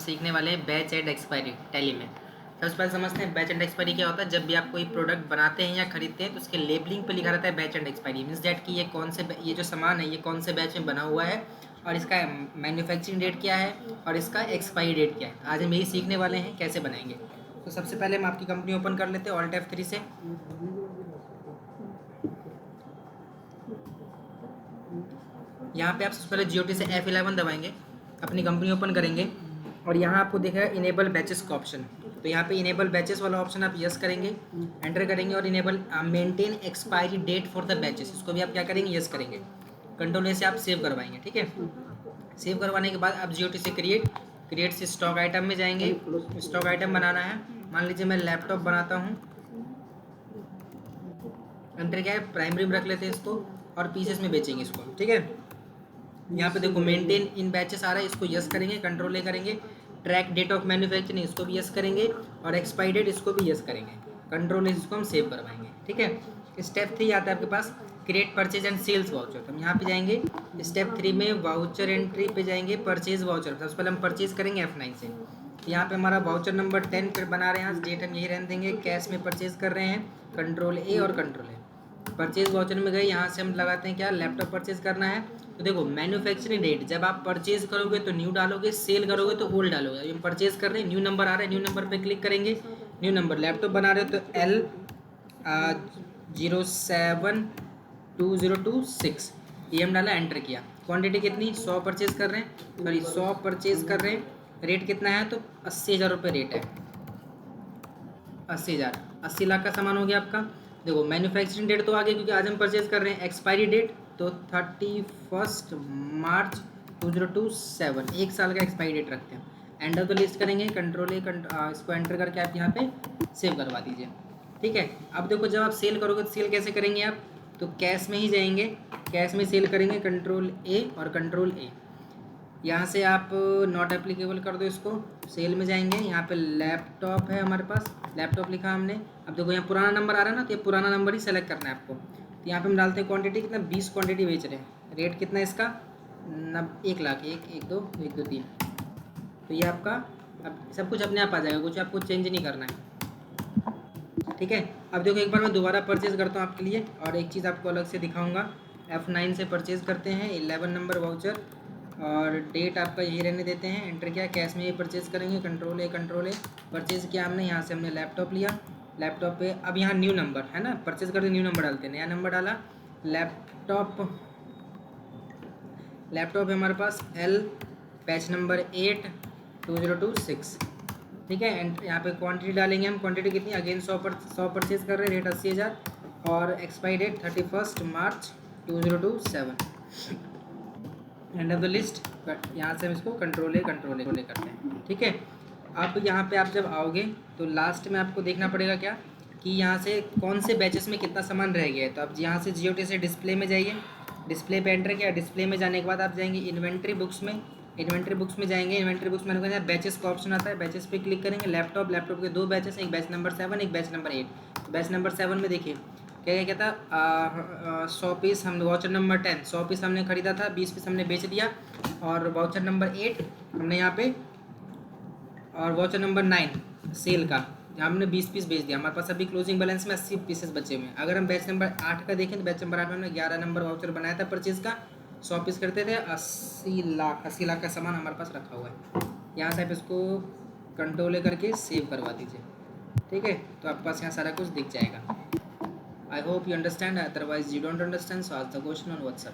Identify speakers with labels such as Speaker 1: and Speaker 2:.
Speaker 1: सीखने वाले हैं बैच एंड एक्सपायरी टैली में। सबसे पहले समझते हैं बैच एंड एक्सपायरी क्या होता है। जब भी आप कोई प्रोडक्ट बनाते हैं या खरीदते हैं तो उसके लेबलिंग पे लिखा रहता है batch and expiry, means date कि ये जो सामान है ये कौन से बैच में बना हुआ है और इसका मैन्युफैक्चरिंग डेट क्या है और इसका एक्सपायरी डेट क्या है। आज हम यही सीखने वाले हैं कैसे बनाएंगे। तो सबसे पहले हम आपकी कंपनी ओपन कर लेते हैं ऑल्ट F3 से। यहाँ पे आप सबसे पहले GOT से F11 दबाएंगे, अपनी कंपनी ओपन करेंगे और यहाँ आपको दिखेगा इनेबल बैचेस का ऑप्शन। तो यहाँ पे इनेबल बैचेस वाला ऑप्शन आप यस करेंगे, एंटर करेंगे और enable maintain expiry date for the batches, इसको भी आप क्या करेंगे, यस करेंगे। कंट्रोल ए से आप सेव करवाएंगे। ठीक है, सेव करवाने के बाद आप GOT से क्रिएट से स्टॉक आइटम में जाएंगे। स्टॉक आइटम बनाना है, मान लीजिए मैं लैपटॉप बनाता हूँ। एंटर क्या है, प्राइमरी में रख लेते हैं इसको और पीसेस में बेचेंगे इसको। ठीक है, यहाँ पे देखो मेंटेन इन बैचेस आ रहा है, इसको यस करेंगे, कंट्रोल ए करेंगे। ट्रैक डेट ऑफ मैन्युफैक्चरिंग इसको भी यस करेंगे और एक्सपायरी डेट इसको भी यस करेंगे। कंट्रोल ए इसको हम सेव करवाएंगे। ठीक है, स्टेप 3 आता है आपके पास create purchase and sales voucher. तो हम यहाँ पे जाएंगे स्टेप 3 में वाउचर एंट्री पे जाएंगे, परचेज वाउचर। सबसे पहले हम परचेज करेंगे F9 से। यहाँ पे हमारा वाउचर नंबर 10 पे बना रहे हैं, आज डेट हम यही रहने देंगे, कैश में परचेज कर रहे हैं। कंट्रोल ए और कंट्रोल ए, परचेज वाउचर में गए, यहाँ से हम लगाते हैं क्या, लैपटॉप परचेज करना है। तो देखो मैन्युफैक्चरिंग डेट, जब आप परचेज करोगे तो न्यू डालोगे, सेल करोगे तो ओल्ड डालोगे। अभी हम परचेज कर रहे हैं, न्यू नंबर आ रहा है, न्यू नंबर पे क्लिक करेंगे। न्यू नंबर लैपटॉप बना रहे हो तो L072026 ये हम डाला, एंटर किया। क्वांटिटी कितनी, 100 परचेज कर रहे हैं, सॉरी 100 परचेज कर रहे हैं। रेट कितना है, तो 80,000 रुपये रेट है। 80,000, 80 लाख का सामान हो गया आपका। देखो मैन्युफैक्चरिंग डेट तो आ गई क्योंकि आज हम परचेज कर रहे हैं। एक्सपायरी डेट तो 31 मार्च 2027, एक साल का एक्सपायरी डेट रखते हैं। एंड ऑफ द लिस्ट करेंगे, कंट्रोल ए इसको एंटर करके आप यहाँ पे सेव करवा दीजिए। ठीक है, अब देखो जब आप सेल करोगे तो सेल कैसे करेंगे आप, तो कैश में ही जाएंगे, कैश में सेल करेंगे, कंट्रोल ए और कंट्रोल ए। यहाँ से आप नॉट एप्लीकेबल कर दो इसको, सेल में जाएंगे। यहाँ पे लैपटॉप है हमारे पास, लैपटॉप लिखा हमने। अब देखो यहाँ पुराना नंबर आ रहा है ना, तो ये पुराना नंबर ही सेलेक्ट करना है आपको। तो यहाँ पे हम डालते हैं क्वांटिटी कितना, 20 क्वांटिटी बेच रहे हैं। रेट कितना है इसका, 1 लाख, 1 2 1 2 3। तो ये आपका अब सब कुछ अपने आप आ जाएगा, कुछ आपको चेंज नहीं करना है। ठीक है, अब देखो एक बार मैं दोबारा परचेज़ करता हूँ आपके लिए और एक चीज़ आपको अलग से दिखाऊँगा। F9 से परचेज़ करते हैं 11 नंबर वाउचर और डेट आपका यही रहने देते हैं। एंटर किया, कैश में ये परचेज़ करेंगे, कंट्रोल ए परचेज़ किया हमने। यहाँ से हमने लैपटॉप लिया, लैपटॉप पे अब यहाँ न्यू नंबर है ना, परचेज़ करते न्यू नंबर डालते हैं, नया नंबर डाला। लैपटॉप है हमारे पास L बैच नंबर 82026। ठीक है, एंड यहाँ पे क्वांटिटी डालेंगे हम। क्वांटिटी कितनी, अगेन 100 परचेज़ कर रहे हैं, रेट 80,000 और expiry date 31 March 2027। End of the list, यहाँ से हम इसको कंट्रोल ए करते हैं। ठीक है, अब यहाँ पे आप जब आओगे तो लास्ट में आपको देखना पड़ेगा क्या, कि यहाँ से कौन से बैचेस में कितना सामान रह गया है। तो आप यहाँ से GOT से डिस्प्ले में जाइए, डिस्प्ले पे एंटर किया। डिस्प्ले में जाने के बाद आप जाएंगे इन्वेंट्री बुक्स में, इन्वेंट्री बुक्स में जाएंगे। इन्वेंट्री बुक्स में बैचेस का ऑप्शन आता है, बैचेस पे क्लिक करेंगे। लैपटॉप के 2 बैचेस, एक बैच नंबर 7, एक बैच नंबर 8। तो बैच नंबर 7 में देखिए क्या क्या था, 100 पीस हमने, वाउचर नंबर 10 100 पीस हमने खरीदा था, 20 पीस हमने बेच दिया। और वाउचर नंबर 8 हमने यहाँ पे, और वाउचर नंबर 9 सेल का हमने 20 पीस बेच दिया। हमारे पास अभी क्लोजिंग बैलेंस में 80 पीसेस बचे हुए हैं। अगर हम बैच नंबर 8 का देखें तो बैच नंबर 8 में हमने 11 नंबर वाउचर बनाया था परचेज़ का, 100 पीस करते थे, 80 लाख का सामान हमारे पास रखा हुआ है। यहाँ से आप इसको कंट्रोल ए करके सेव करवा दीजिए। ठीक है, तो आपके पास यहाँ सारा कुछ दिख जाएगा। I hope you understand, otherwise you don't understand, so ask the question on WhatsApp.